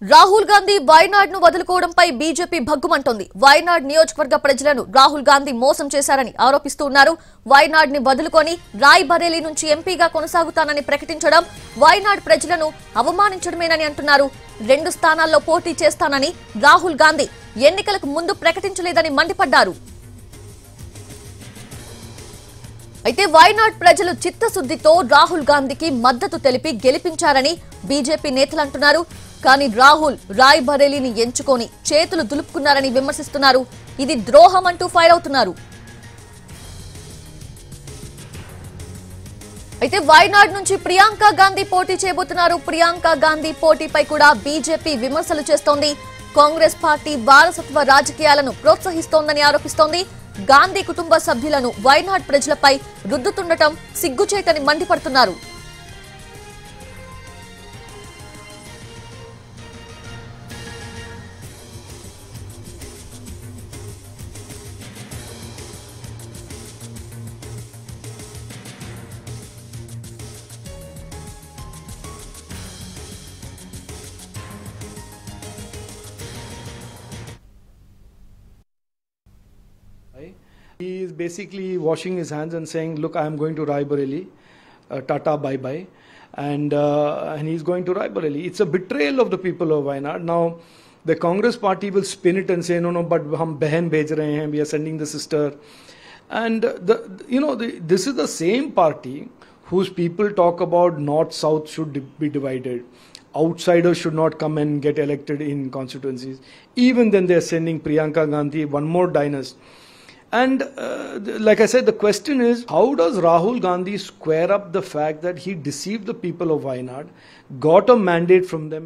రాహుల్ గాంధీ వైనాడ్ ను వదులుకోవడంపై బీజేపీ భగ్గుమంటోంది. వైనాడ్ నియోజకవర్గ ప్రజలను రాహుల్ గాంధీ మోసం చేశారని ఆరోపిస్తూ ఉన్నారు. వైనాడ్ ని వదులుకొని రాయ్ బరేలీ నుంచి ఎంపీగా కొనసాగుతానని ప్రకటించడం వైనాడ్ ప్రజలను అవమానించడమేనని అంటున్నారు. 2 స్థానాల్లో పోటీ చేస్తానని రాహుల్ గాంధీ ఎన్నికలకు ముందు ప్రకటించలేదని మండిపడ్డారు. అయితే వైనాడ్ ప్రజలు చిత్తశుద్ధితో రాహుల్ గాంధీకి మద్దతు తెలిపి గెలిపించారని బీజేపీ నేతలు అంటున్నారు. కానీ రాహుల్ రాయ్ బరేలీని ఎంచుకొని చేతులు దులుపుకున్నారని విమర్శిస్తున్నారు. ఇది ద్రోహం అంటూ ఫైర్ అవుతున్నారు. అయితే వైనాడ్ నుంచి ప్రియాంక గాంధీ పోటీ చేయబోతున్నారు. ప్రియాంక గాంధీ పోటీపై కూడా బీజేపీ విమర్శలు చేస్తోంది. కాంగ్రెస్ పార్టీ వారసత్వ రాజకీయాలను ప్రోత్సహిస్తోందని ఆరోపిస్తోంది. గాంధీ కుటుంబ సభ్యులను వైనాడ్ ప్రజలపై రుద్దుతుండటం సిగ్గుచేటని మండిపడుతున్నారు. He is basically washing his hands and saying, look, I am going to Rae Bareli, Tata bye-bye, and he's going to Rae Bareli. It's a betrayal of the people of Wayanad. Now, the Congress party will spin it and say, no, but hum behan bhej rahe hain, we are sending the sister. And, this is the same party whose people talk about north-south should be divided. Outsiders should not come and get elected in constituencies. Even then, they are sending Priyanka Gandhi, one more dynast. And like I said, the question is, how does Rahul Gandhi square up the fact that he deceived the people of Wayanad, got a mandate from them?